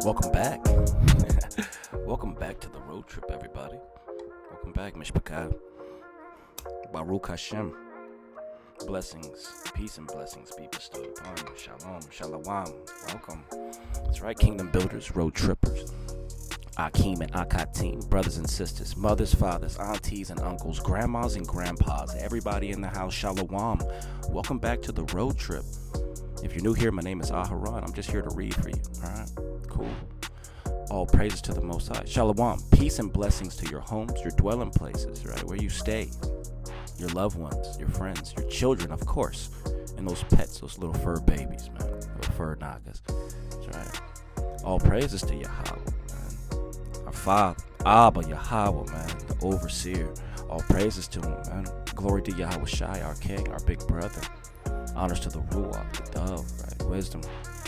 Welcome back. Welcome back to the road trip, everybody. Welcome back, Mishpachah. Baruch Hashem. Blessings, peace and blessings be bestowed upon you. Shalom, shalom. Welcome. That's right, Kingdom Builders, road trippers. Akeem and Akatim, brothers and sisters, mothers, fathers, aunties and uncles, grandmas and grandpas, everybody in the house, shalom. Welcome back to the road trip. If you're new here, my name is Aharon. I'm just here to read for you. All right, cool. All praises to the Most High. Shalom, peace and blessings to your homes, your dwelling places, right, where you stay, your loved ones, your friends, your children, of course, and those pets, those little fur babies, man, little fur nagas. That's right. All praises to Yahweh, man. Our Father, Abba, Yahweh, man, the overseer. All praises to him, man. Glory to Yahweh Shai, our King, our big brother. Honors to the Ruach, the dove, right? Wisdom.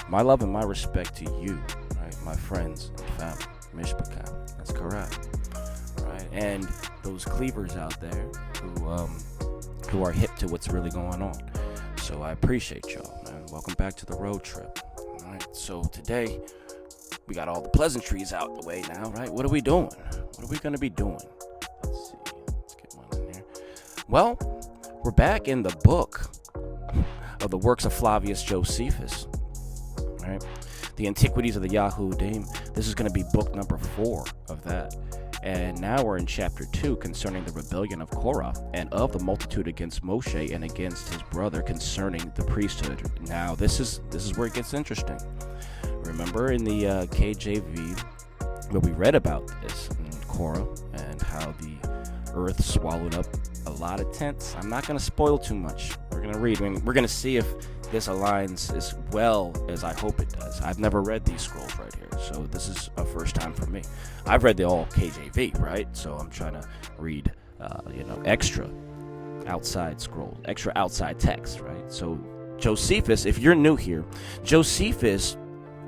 My love and my respect to you, right? My friends and family. Mishpachah. That's correct. Right? And those cleavers out there who are hip to what's really going on. So I appreciate y'all, man. Welcome back to the road trip. All right. So today we got all the pleasantries out the way now, right? What are we doing? What are we going to be doing? Let's see. Let's get one in there. Well, we're back in the book of the works of Flavius Josephus, right? The Antiquities of the Yahudim. This is going to be book number 4 of that. And now we're in chapter 2 concerning the rebellion of Korah and of the multitude against Moshe and against his brother concerning the priesthood. Now this is where it gets interesting. Remember in the KJV where we read about this in Korah and how the earth swallowed up a lot of tents. I'm not going to spoil too much. We're going to read. I mean, we're going to see if this aligns as well as I hope it does. I've never read these scrolls right here, so this is a first time for me. I've read the all KJV, right? So I'm trying to read, extra outside scroll, extra outside text, right? So Josephus, if you're new here, Josephus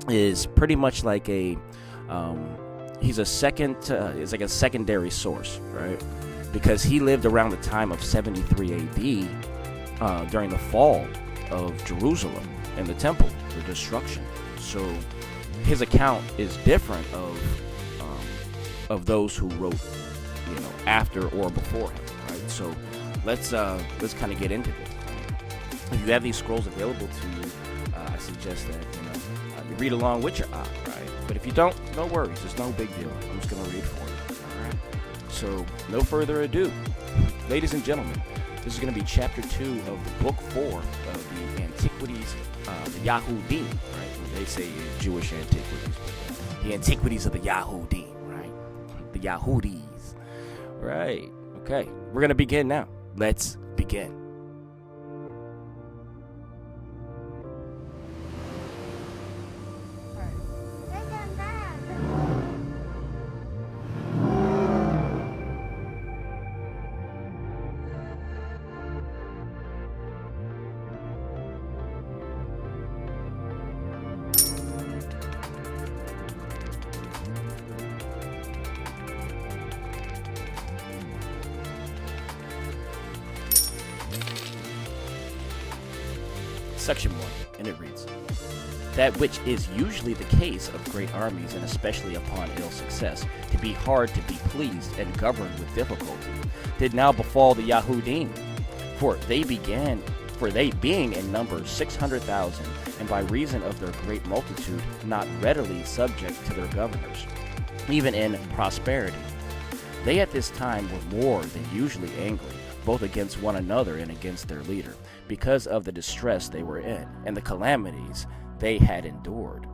is pretty much like he's a secondary source, right? Because he lived around the time of 73 AD during the fall of Jerusalem and the temple, the destruction. So his account is different of those who wrote, after or before him, right? So let's kind of get into this. If you have these scrolls available to you, I suggest that you read along with your eye, right? But if you don't, no worries. There's no big deal. I'm just gonna read for you. All right. So no further ado, ladies and gentlemen, this is going to be chapter 2 of the book 4 of the Antiquities, the Yahudim, right? They say Jewish antiquities, but the Antiquities of the Yahudim, right? The Yahudis, right? Okay, we're going to begin now. Let's begin. Section 1, and it reads, that which is usually the case of great armies, and especially upon ill success, to be hard to be pleased and governed with difficulty, did now befall the Yahudim. For they being in number 600,000, and by reason of their great multitude, not readily subject to their governors, even in prosperity. They at this time were more than usually angry, both against one another and against their leader, because of the distress they were in, and the calamities they had endured.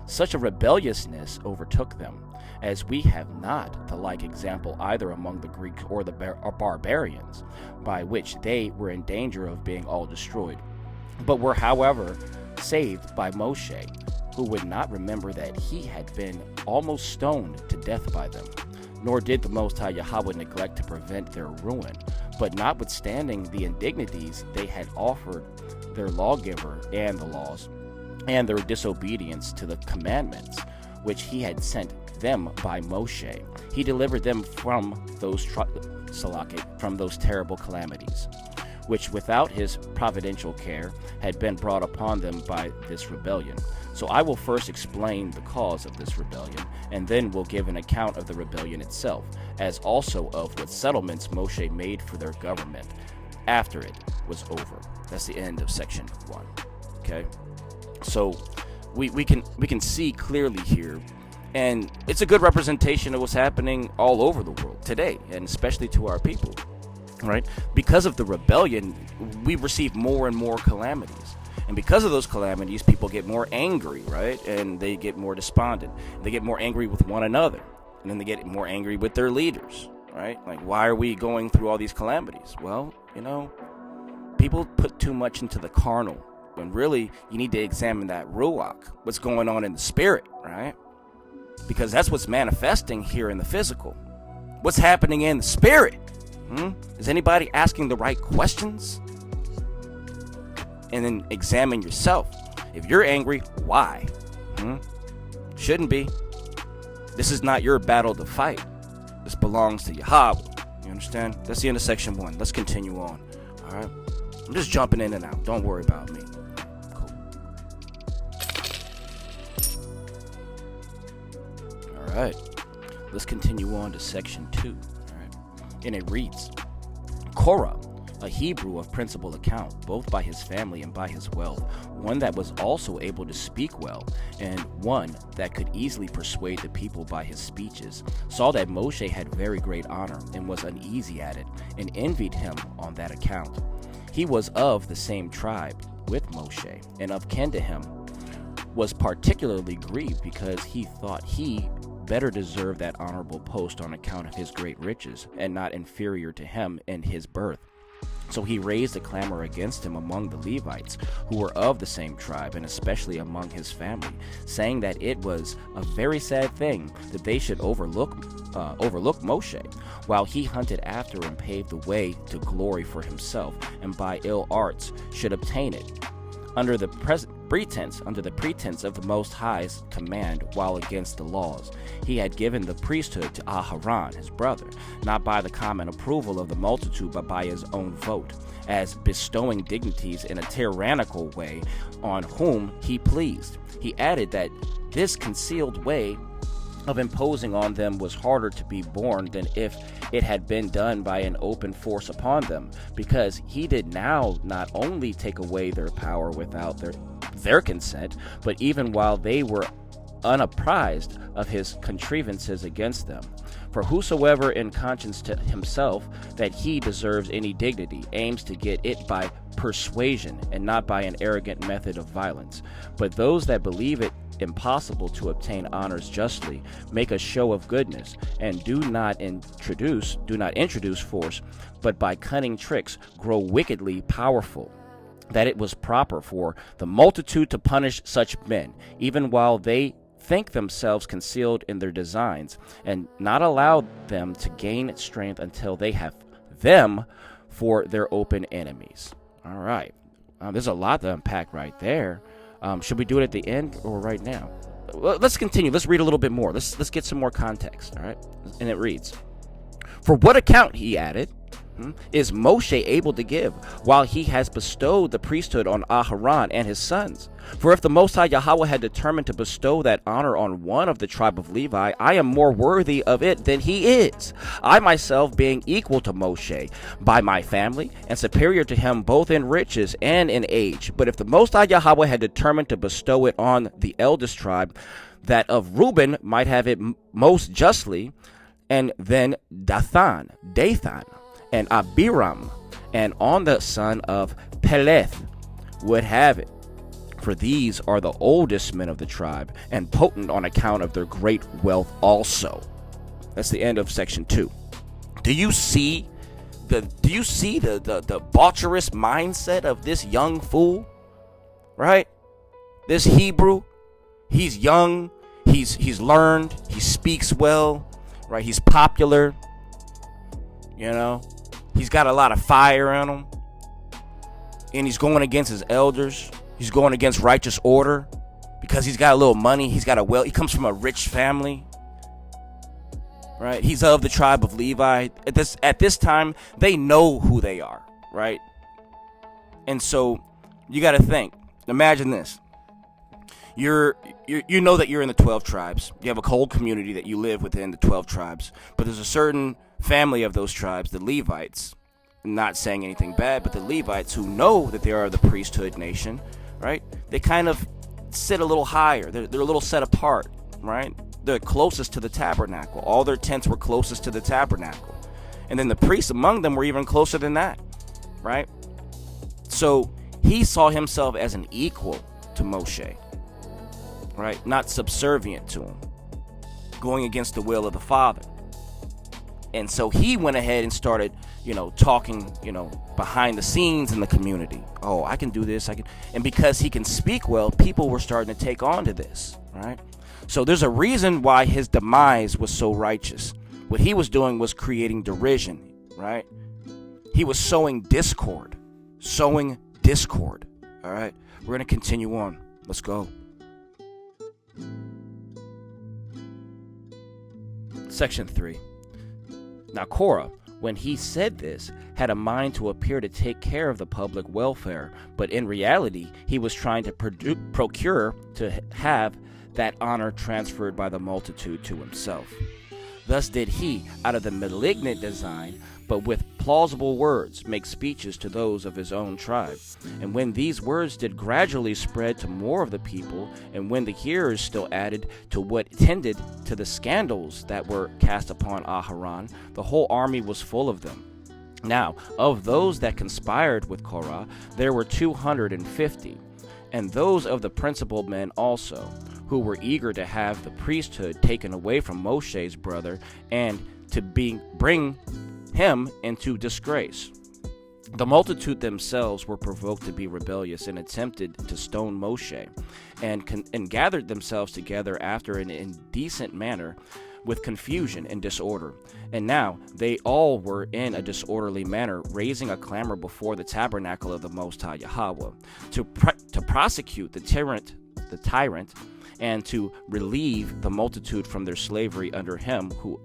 Such a rebelliousness overtook them, as we have not the like example either among the Greeks or the barbarians, by which they were in danger of being all destroyed, but were, however, saved by Moshe, who would not remember that he had been almost stoned to death by them. Nor did the Most High Yahweh neglect to prevent their ruin, but notwithstanding the indignities they had offered their lawgiver and the laws, and their disobedience to the commandments which he had sent them by Moshe, he delivered them from those terrible calamities. which without his providential care had been brought upon them by this rebellion. So I will first explain the cause of this rebellion, and then will give an account of the rebellion itself, as also of what settlements Moshe made for their government after it was over. That's the end of section 1. Okay, so we can see clearly here, and it's a good representation of what's happening all over the world today, and especially to our people, right? Because of the rebellion, we receive more and more calamities. And because of those calamities, people get more angry, right? And they get more despondent. They get more angry with one another. And then they get more angry with their leaders, right? Like, why are we going through all these calamities? Well, people put too much into the carnal, when really you need to examine that ruach, what's going on in the spirit, right? Because that's what's manifesting here in the physical. What's happening in the spirit? Is anybody asking the right questions? And then examine yourself. If you're angry, why? Shouldn't be. This is not your battle to fight. This belongs to Yahweh. You understand? That's the end of section 1. Let's continue on. All right. I'm just jumping in and out. Don't worry about me. Cool. All right. Let's continue on to section 2. All right. And it reads, Korah, a Hebrew of principal account, both by his family and by his wealth, one that was also able to speak well, and one that could easily persuade the people by his speeches, saw that Moshe had very great honor, and was uneasy at it, and envied him on that account. He was of the same tribe with Moshe, and of kin to him, was particularly grieved, because he thought he better deserved that honorable post on account of his great riches, and not inferior to him in his birth. So he raised a clamor against him among the Levites, who were of the same tribe, and especially among his family, saying that it was a very sad thing that they should overlook Moshe, while he hunted after and paved the way to glory for himself, and by ill arts should obtain it, under the pretense of the Most High's command, while against the laws. He had given the priesthood to Aharon, his brother, not by the common approval of the multitude, but by his own vote, as bestowing dignities in a tyrannical way on whom he pleased. He added that this concealed way of imposing on them was harder to be borne than if it had been done by an open force upon them, because he did now not only take away their power without their consent, but even while they were unapprised of his contrivances against them. For whosoever in conscience to himself that he deserves any dignity aims to get it by persuasion, and not by an arrogant method of violence. But those that believe it impossible to obtain honors justly make a show of goodness, and do not introduce force, but by cunning tricks grow wickedly powerful. That it was proper for the multitude to punish such men, even while they think themselves concealed in their designs, and not allow them to gain strength until they have them for their open enemies. All right. There's a lot to unpack right there. Should we do it at the end or right now? Well, let's continue. Let's read a little bit more. Let's get some more context. All right. And it reads, For what account, he added, is Moshe able to give, while he has bestowed the priesthood on Aharon and his sons? For if the Most High Yahweh had determined to bestow that honor on one of the tribe of Levi, I am more worthy of it than he is, I myself being equal to Moshe by my family, and superior to him both in riches and in age. But if the Most High Yahweh had determined to bestow it on the eldest tribe, that of Reuben might have it most justly, and then Dathan, and Abiram, and on the son of Peleth would have it. For these are the oldest men of the tribe, and potent on account of their great wealth also. That's the end of section 2. Do you see the vulturous mindset of this young fool? Right? This Hebrew, he's young, he's learned, he speaks well, right? He's popular, you know. He's got a lot of fire in him, and he's going against his elders. He's going against righteous order because he's got a little money. He's got a wealth. He comes from a rich family, right? He's of the tribe of Levi. At this time, they know who they are, right? And so you got to think. Imagine this. You know that you're in the 12 tribes. You have a whole community that you live within the 12 tribes. But there's a certain family of those tribes, the Levites, not saying anything bad, but the Levites who know that they are the priesthood nation, right? They kind of sit a little higher. They're a little set apart, right? They're closest to the tabernacle. All their tents were closest to the tabernacle. And then the priests among them were even closer than that, right? So he saw himself as an equal to Moshe, right? Not subservient to him, going against the will of the Father. And so he went ahead and started, talking, behind the scenes in the community. Oh, I can do this. And because he can speak well, people were starting to take on to this, right? So there's a reason why his demise was so righteous. What he was doing was creating derision, right? He was sowing discord. All right? We're going to continue on. Let's go. Section 3. Now Korah, when he said this, had a mind to appear to take care of the public welfare, but in reality, he was trying to procure to have that honor transferred by the multitude to himself. Thus did he, out of the malignant design, but with plausible words, make speeches to those of his own tribe. And when these words did gradually spread to more of the people, and when the hearers still added to what tended to the scandals that were cast upon Aharon, the whole army was full of them. Now, of those that conspired with Korah, there were 250, and those of the principal men also, who were eager to have the priesthood taken away from Moshe's brother, and to bring him into disgrace. The multitude themselves were provoked to be rebellious and attempted to stone Moshe, and gathered themselves together after an indecent manner, with confusion and disorder. And now they all were in a disorderly manner, raising a clamor before the tabernacle of the Most High Yahweh, to prosecute the tyrant, and to relieve the multitude from their slavery under him, who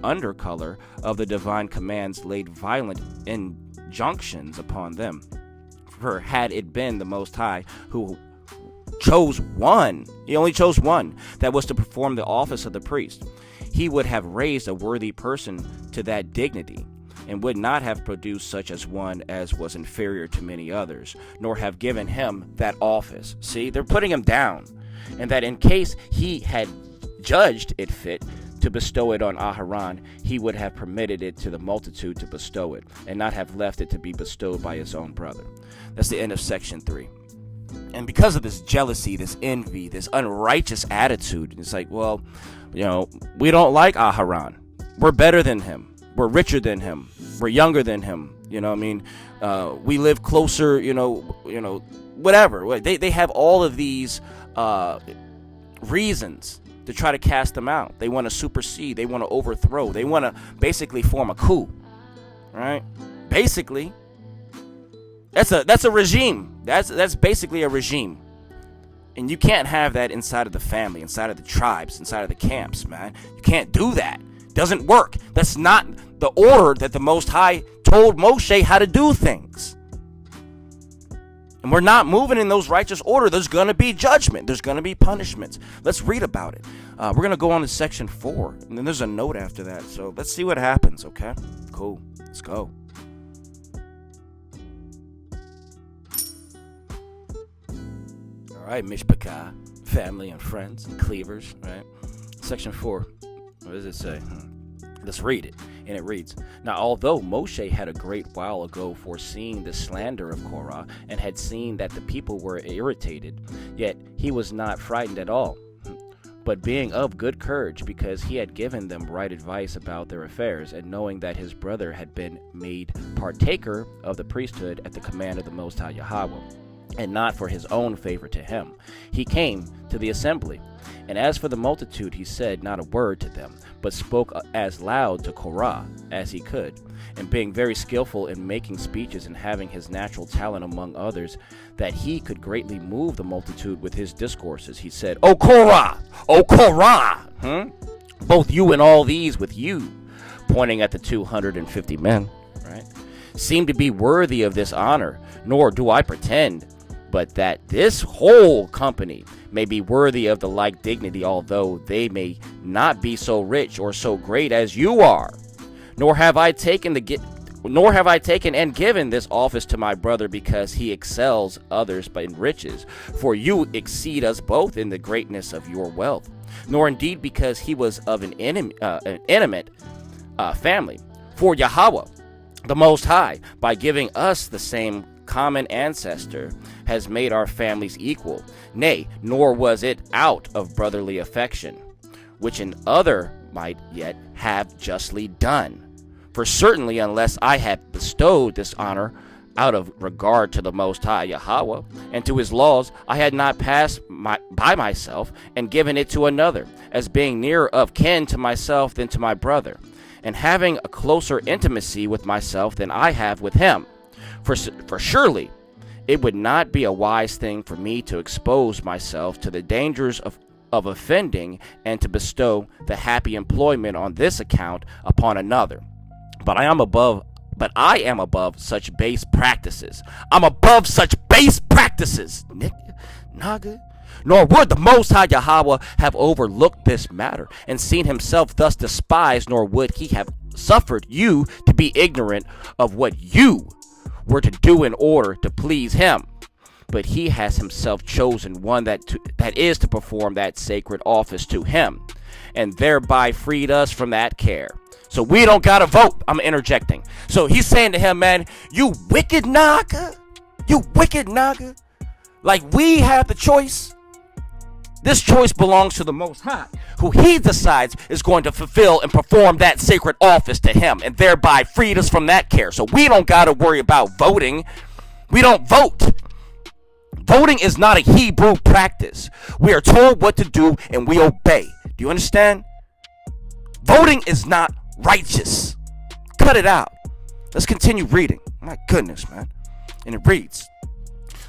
under color of the divine commands laid violent injunctions upon them. For had it been the Most High who chose one, he only chose one, that was to perform the office of the priest, he would have raised a worthy person to that dignity, and would not have produced such as one as was inferior to many others, nor have given him that office. See, they're putting him down, and that in case he had judged it fit to bestow it on Aharon, he would have permitted it to the multitude to bestow it, and not have left it to be bestowed by his own brother. That's the end of section 3. And because of this jealousy, this envy, this unrighteous attitude, it's like, well, we don't like Aharon. We're better than him. We're richer than him. We're younger than him. We live closer, whatever. They have all of these reasons to try to cast them out. They want to supersede. They want to overthrow. They want to basically form a coup, right? Basically, that's a regime. That's basically a regime, and you can't have that inside of the family, inside of the tribes, inside of the camps, man. You can't do that. Doesn't work. That's not the order that the Most High told Moshe how to do things. And we're not moving in those righteous order. There's going to be judgment. There's going to be punishments. Let's read about it. We're going to go on to section 4. And then there's a note after that. So let's see what happens, okay? Cool. Let's go. All right, Mishpachah, family and friends and cleavers, right? Section 4. What does it say? Let's read it. And it reads, Now although Moshe had a great while ago foreseen the slander of Korah, and had seen that the people were irritated, yet he was not frightened at all, but being of good courage, because he had given them right advice about their affairs, and knowing that his brother had been made partaker of the priesthood at the command of the Most High Yahweh, and not for his own favor to him, he came to the assembly. And as for the multitude, he said not a word to them, but spoke as loud to Korah as he could. And being very skillful in making speeches, and having his natural talent among others, that he could greatly move the multitude with his discourses, he said, O Korah! Both you and all these with you, pointing at the 250 men, right? seem to be worthy of this honor, nor do I pretend, but that this whole company may be worthy of the like dignity, although they may not be so rich or so great as you are. Nor have I taken and given this office to my brother because he excels others in riches, for you exceed us both in the greatness of your wealth, nor indeed because he was of an intimate family. For Yahweh, the Most High, by giving us the same common ancestor, has made our families equal. Nay, nor was it out of brotherly affection, which an other might yet have justly done. For certainly, unless I had bestowed this honor out of regard to the Most High Yahweh and to his laws, I had not passed by myself and given it to another, as being nearer of kin to myself than to my brother, and having a closer intimacy with myself than I have with him. For surely it would not be a wise thing for me to expose myself to the dangers of offending and to bestow the happy employment on this account upon another. But I am above such base practices. I'm above such base practices, Naga. Nor would the Most High Yahweh have overlooked this matter and seen himself thus despised, nor would he have suffered you to be ignorant of what you were to do in order to please him. But he has himself chosen one that is to perform that sacred office to him, and thereby freed us from that care. So we don't gotta vote. I'm interjecting. So he's saying to him, man, you wicked Naga. You wicked Naga. Like, we have the choice. This choice belongs to the Most High, who he decides is going to fulfill and perform that sacred office to him, and thereby freed us from that care. So we don't gotta worry about voting. We don't vote. Voting is not a Hebrew practice. We are told what to do and we obey. Do you understand? Voting is not righteous. Cut it out. Let's continue reading. My goodness, man. And it reads,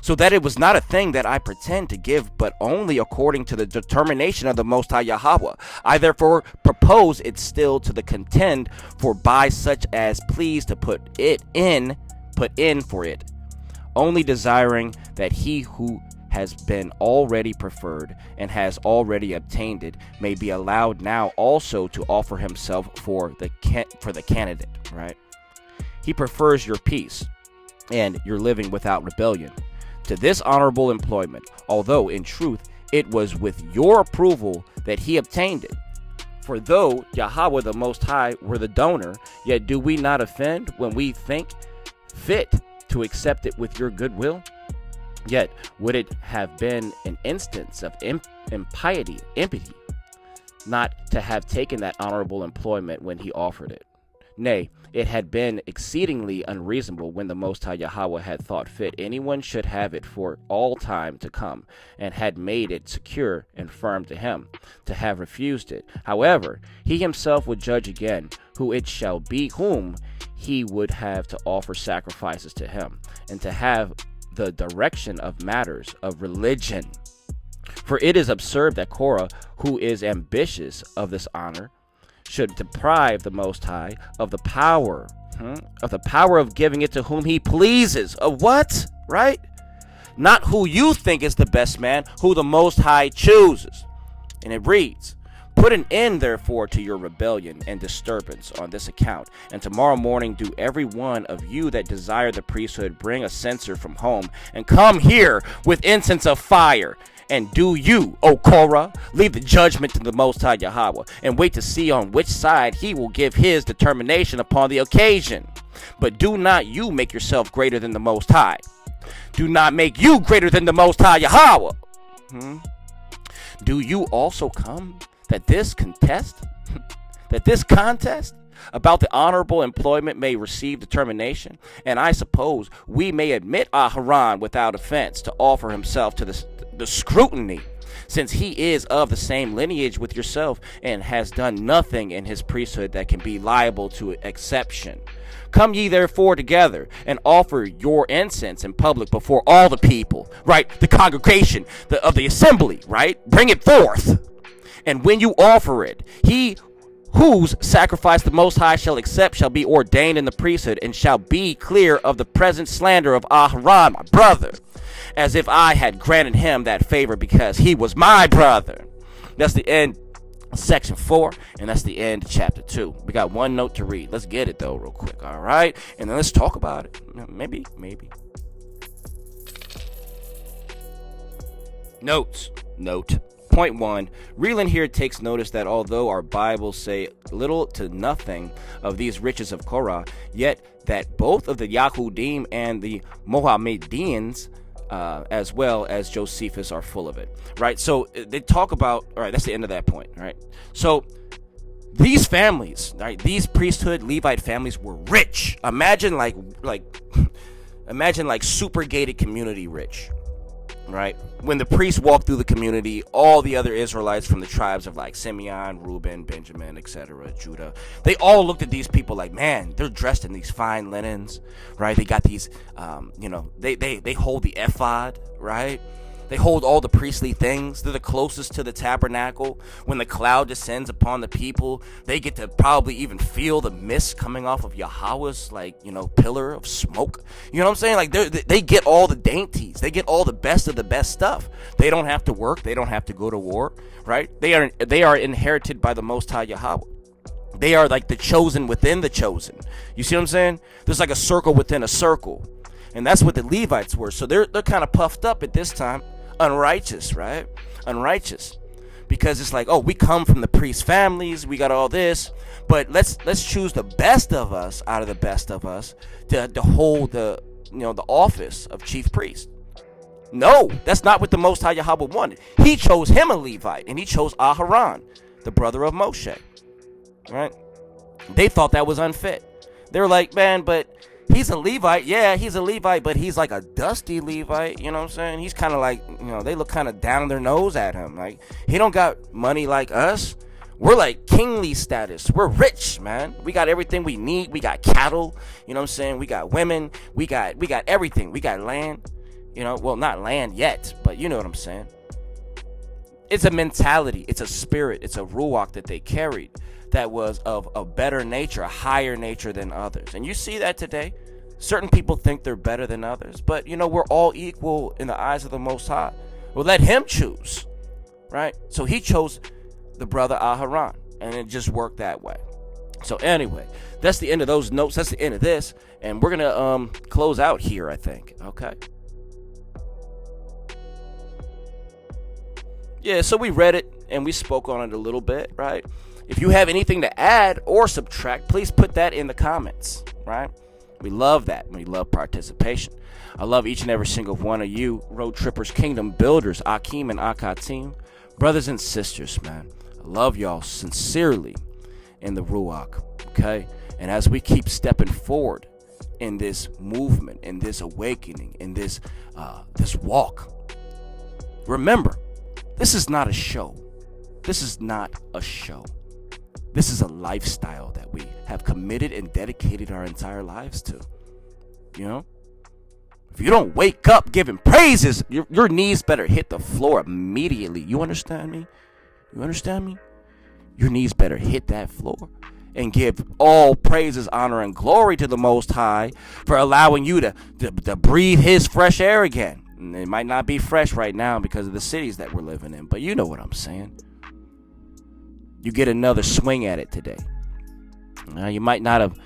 so that it was not a thing that I pretend to give, but only according to the determination of the Most High Yahweh. I therefore propose it still to the contend, for by such as please to put in for it, only desiring that he who has been already preferred and has already obtained it may be allowed now also to offer himself for the candidate, right? He prefers your peace and your living without rebellion to this honorable employment, although in truth it was with your approval that he obtained it. For though Yahweh the Most High were the donor, yet do we not offend when we think fit to accept it with your goodwill? Yet would it have been an instance of impiety, not to have taken that honorable employment when he offered it. Nay, it had been exceedingly unreasonable when the Most High Yahweh had thought fit anyone should have it for all time to come, and had made it secure and firm to him, to have refused it. However, he himself would judge again who it shall be whom he would have to offer sacrifices to him, and to have the direction of matters of religion. For it is absurd that Korah, who is ambitious of this honor, should deprive the Most High of the power of giving it to whom he pleases. Of what? Right? Not who you think is the best man, who the Most High chooses. And it reads, put an end therefore to your rebellion and disturbance on this account, and tomorrow morning do every one of you that desire the priesthood bring a censer from home, and come here with incense of fire. And do you, O Korah, leave the judgment to the Most High Yahweh, and wait to see on which side he will give his determination upon the occasion. But do not you make yourself greater than the Most High. Do not make you greater than the Most High Yahweh. Do you also come that this contest about the honorable employment may receive determination? And I suppose we may admit Aharon without offense to offer himself to the scrutiny, since he is of the same lineage with yourself and has done nothing in his priesthood that can be liable to exception. Come ye therefore together and offer your incense in public before all the people, right? The congregation of the assembly, right? Bring it forth. And when you offer it, he whose sacrifice the Most High shall accept shall be ordained in the priesthood, and shall be clear of the present slander of Aharon, my brother, as if I had granted him that favor because he was my brother. That's the end of section 4, and that's the end of chapter 2. We got one note to read. Let's get it, though, real quick, all right? And then let's talk about it. Maybe. Note. Point 1. Reeland here takes notice that although our Bibles say little to nothing of these riches of Korah, yet that both of the Yahudim and the Mohammedans, as well as Josephus, are full of it. Right? So they talk about, all right, that's the end of that point. Right? So these families, right, these priesthood Levite families were rich. Imagine like super gated community rich. Right? When the priests walked through the community, all the other Israelites from the tribes of like Simeon, Reuben, Benjamin, etc., Judah, they all looked at these people like, man, they're dressed in these fine linens, right? They got these, they hold the ephod, right? They hold all the priestly things. They're the closest to the tabernacle. When the cloud descends upon the people, they get to probably even feel the mist coming off of Yahweh's, pillar of smoke. You know what I'm saying? Like, they get all the dainties. They get all the best of the best stuff. They don't have to work. They don't have to go to war, right? They are inherited by the Most High Yahweh. They are like the chosen within the chosen. You see what I'm saying? There's like a circle within a circle. And that's what the Levites were. So they're kind of puffed up at this time. Unrighteous, right? Unrighteous, because it's like, oh, we come from the priest families, we got all this, but let's choose the best of us out of the best of us to hold the office of chief priest. No, that's not what the Most High Yahweh wanted. He chose him a Levite, and he chose Aharon, the brother of Moshe. Right? They thought that was unfit. They were like, man, but he's a Levite. Yeah, he's a Levite, but he's like a dusty Levite. You know what I'm saying? He's kind of like, they look kind of down their nose at him. Like, he don't got money like us. We're like kingly status. We're rich, man. We got everything we need. We got cattle. You know what I'm saying? We got women. We got everything. We got land. Well, not land yet, but you know what I'm saying. It's a mentality. It's a spirit. It's a ruach that they carried that was of a better nature, a higher nature than others. And you see that today. Certain people think they're better than others, but we're all equal in the eyes of the Most High. Well, let him choose, right? So he chose the brother Aharon, and it just worked that way. So anyway, that's the end of those notes. That's the end of this, and we're gonna close out here, I think. Okay. Yeah, so we read it and we spoke on it a little bit, right? If you have anything to add or subtract, please put that in the comments, right? We love that. We love participation. I love each and every single one of you, Road Trippers, Kingdom Builders, Akeem and Akatim, brothers and sisters, man. I love y'all sincerely in the Ruach, okay? And as we keep stepping forward in this movement, in this awakening, in this walk, remember, this is not a show. This is not a show. This is a lifestyle that we have committed and dedicated our entire lives to. If you don't wake up giving praises, your knees better hit the floor immediately. You understand me? Your knees better hit that floor and give all praises, honor, and glory to the Most High for allowing you to breathe his fresh air again. And it might not be fresh right now because of the cities that we're living in, but you know what I'm saying. You get another swing at it today. You might not have,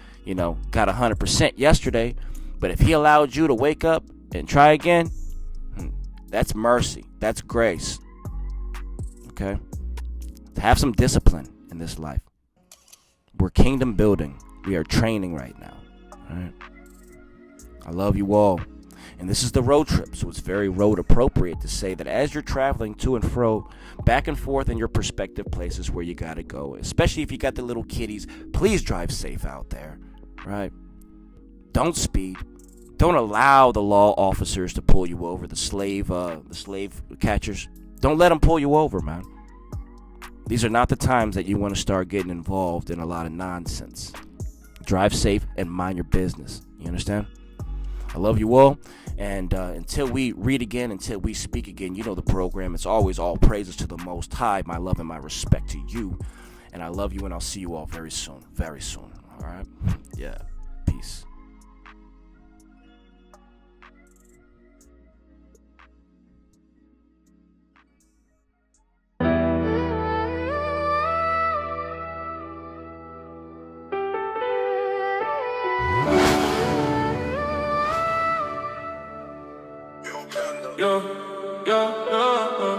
got 100% yesterday, but if he allowed you to wake up and try again, that's mercy. That's grace. Okay? Have some discipline in this life. We're kingdom building. We are training right now. All right? I love you all. And this is the road trip, so it's very road appropriate to say that as you're traveling to and fro, back and forth in your prospective places where you got to go, especially if you got the little kiddies, please drive safe out there, right? Don't speed. Don't allow the law officers to pull you over, the slave catchers. Don't let them pull you over, man. These are not the times that you want to start getting involved in a lot of nonsense. Drive safe and mind your business. You understand? I love you all. And until we read again, until we speak again, you know the program. It's always all praises to the Most High. My love and my respect to you. And I love you, and I'll see you all very soon. Very soon. All right? Yeah. Peace. Yo, yo, yo.